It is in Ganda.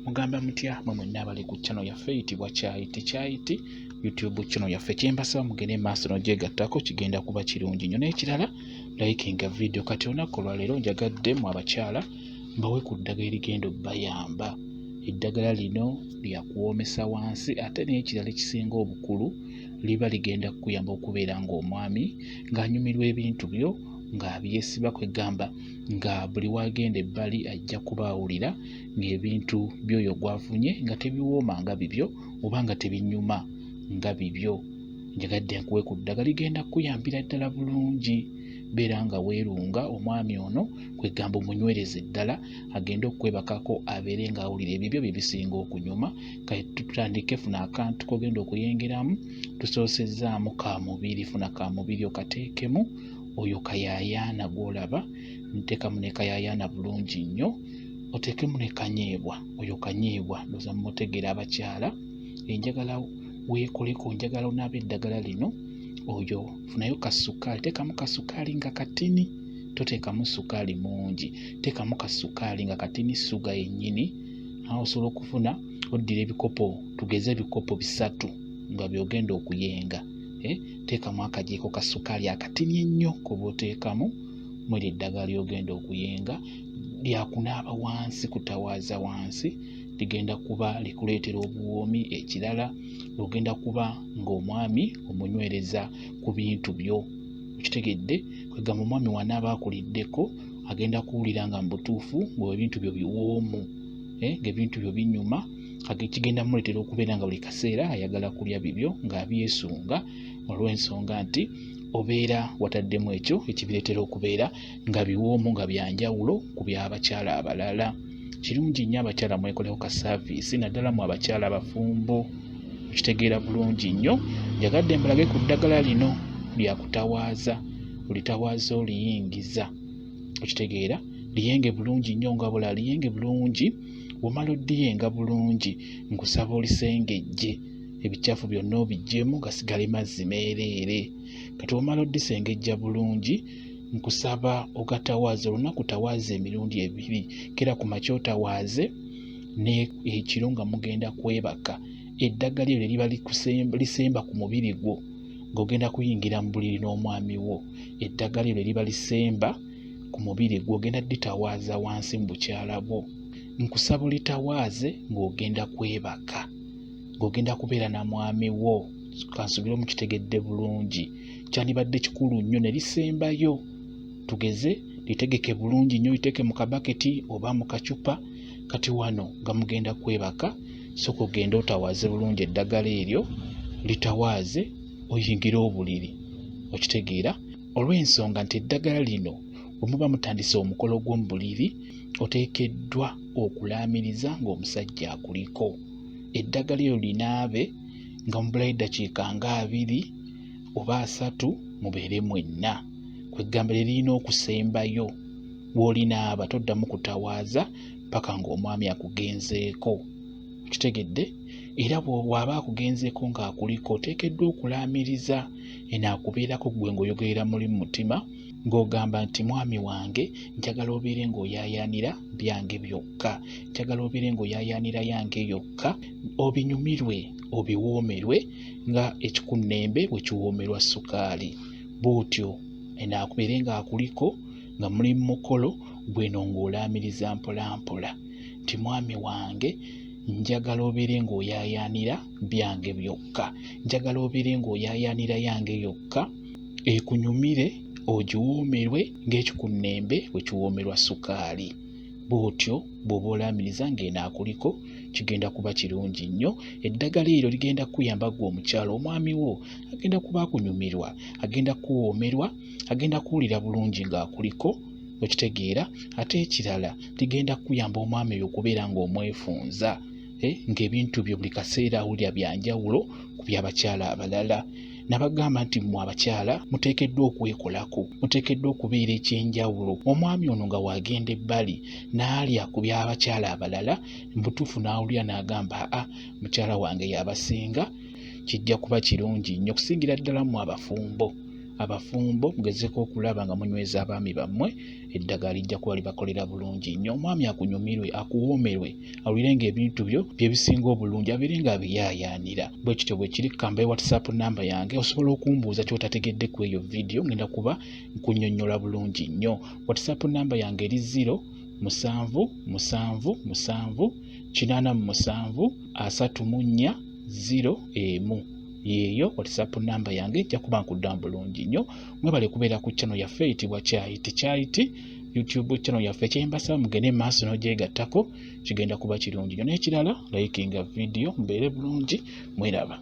Mugamba mutya mwe mwenna abali ku channel yaffe eyitibwa Kyayiti YouTube channel yaffe. Kyembasaba mugende maaso n'ogyegattako kigenda kuba kirungi nnyo. N'ekirala likinga video. Kati olunaku olwaleero njagadde mu abakyala mbawe ku ddagala erigenda obbayamba. Eddagala lino lya kuwoomesa wansi ate n'ekirala ekisinga obukulu liba ligenda kukuyamba okubeera ng'omwami ng'anyumirwa ebintu byo ng'abyesiba kwegamba nga buli wagenda ebbali ajja kubaawulira ng'ebintu byoyo gwafunye nga tebiwooma nga bibyo oba nga tebinyuma nga bibyo. Njagadde nkuwe ku ddagala ligenda kukuyambira ddala bulungi. Beera nga weerunga omwami ono kwegamba omunywereze ddala agende okwebakako abeere ng'awulira ebibyo bye bisinga okunyuma. Kati tutandike, funa akantu k'ogenda okuyengeramu. Tusoosezaamu kaamubiri, funa kaamubiri okateekemu. Oyo kayaayaana gw'olaba nteekamu ne kayaayaana bulungi nnyo, oteekemu ne kanyeebwa. Oyo kanyeebwa ndowooza mutegeera abakyala. Enjagala weekoleko, njagala onaabe eddagala lino. Oyo funayo kasukaali, teekamu kasukaali nga katini, toteekamu sukaali mungi, teekamu kasukaali nga katini suga yennyini. Awo osobola okufuna oddira ebikopo, tugeze ebikopo 3 nga by'ogenda okuyenga. Teekamu akajiiko kasukaali akatini ennyo kuba oteekamu mweri eddagala ly'ogenda okuyenga. Lyakunaaba wansi, kutawaaza wansi, ligenda kuba likuleetera obuwoomi. Ekirala ogenda kuba ng'omwami omunywereza ku bintu byo. Okitegedde kwegamba omwami wanaaba akuliddeko agenda kuwulira nga mu butuufu ng'ebintu byo biwoomu, ng'ebintu byo binyuma. Kigenda muleetera okubeera nga buli kaseera ayagala kulya bibyo ng'abyesunga olw'ensonga nti obeera wataddemu ekyo ekibireetera okubeera nga biwoomu, nga byanjawulo ku by'abakyala abalala. Kirungi nnyo abakyala mwekoleho ka saaviisi, naddala mu abakyala abafumbo. Okitegeera bulungi nnyo. Njagadde mbalage ku ddagala lino lya kutawaaza. Olitawaaza oliyingiza. Okitegeera liyenge bulungi nnyo nga bula liyenge bulungi. Bw'omala oddiyenga bulungi nkusaba olisengejje ebicaafu byonna obiggyemu gasigale mazzi meereere. Kati bw'omala oddisengejja bulungi nkusaba ogatawaaze. Olunaku tawaaze emirundi 2, kera ku makya otawaaze ekiro nga mugenda kwebaka. Eddagala eryo liba lisemba ku mubiri gwo ng'ogenda kuyingira mu buliri n'omwami wo. Eddagala eryo liba lisemba ku mubiri gwo, ogenda ditawaaza wansi mu bukyala bwo. Nkusaba olitawaaze ng'ogenda kwebaka, ng'ogenda kubeera na mwami wo. Kansubire mukitegedde bulungi. Kyandibadde kikulu nnyo ne lisembayo. Tugeze litegeke bulungi nnyo, liteeke mu kabaketi oba mu kacupa. Kati wano nga mugenda kwebaka, sooka ogenda otawaaze bulungi eddagala eryo, litawaaze oyingire obuliri. Okitegeera olw'ensonga nti eddagala lino bwe muba mutandise omukolo gw'omu buliri oteekeddwa okulaamiriza ng'omusajja akuliko. Eddagala eryo linaabe nga mubulayo eddakiika nga 2 oba 3 mubeere mwenna. Kwegamba lirina okusembayo. Bw'olinaaba toddamu kutawaaza paka ng'omwami akugenzeeko. Kitegedde? Era bw'aba akugenzeeko ng'akuliko oteekeddwa okulaamiriza. Enaakubeerako gwe ng'oyogerera muli mu mutima ng'ogamba nti mwami wange njagala obeere ng'oyaayaanira byange byokka, njagala obeere ng'oyaayaanira yange yokka, obinyumirwe obiwoomerwe nga ekikunnembe bwe kiwoomerwa sukaali. Bw'otyo enaakubeere ng'akuliko nga muli mu mukolo gweno ng'olaamiriza mpola mpola nti mwami wange njagala obeere ng'oyaayaanira byange byokka, njagala obeere ng'oyaayaanira yange yokka, ekunyumire ogiwoomerwe ng'ekikunnembe bwe kiwoomerwa sukaali. Bw'otyo bw'oba olaamiriza ng'enaakuliko kigenda kuba kirungi nnyo. Eddagala eryo ligenda kuyamba gwe omukyala. Omwami wo agenda kuba akunyumirwa, agenda kuwoomerwa, agenda kuwulira bulungi ng'akuliko. Okitegeera? Ate ekirala ligenda kuyamba omwami oyo okubeera ng'omwefunza, ng'ebintu byo buli kaseera awulira byanjawulo ku by'abakyala abalala. Nabagamba nti mmwe abakyala muteekeddwa okwekolako, muteekeddwa okubeera ekyenjawulo. Omwami ono nga wagenda ebbali n'alya ku by'abakyala abalala, mu butuufu n'awulira n'agamba mukyala wange yabasinga, kijja kuba kirungi nnyo okusingira ddala mu abafumbo. abafumbo mugezeko okulaba nga munyweza abaami bammwe eddagala lijja kuba libakolera bulungi nnyo. Omwami akunyumirwe akuwoomerwe awulirenga ebintu byo byebisinga obulungi abeere nga abiyaayaanira. Bwe kityo bwe kiri kamba WhatsApp namba yange osobola okumbuuza ky'otategedde ku eyo vidiyo ngenda kuba nkunnyonnyola bulungi nnyo. WhatsApp namba yange eri 0778784 yeeyo WhatsApp namba yange ejja kuba nkuddamu bulungi nnyo. Mwebale kubeera ku channel yaffe eyitibwa Kyayiti YouTube channel yaffe. Kyembasaba mugende maaso n'ogyegattako kigenda kuba kirungi nnyo. N'ekirala likinga vidiyo mbeere bulungi mweraba.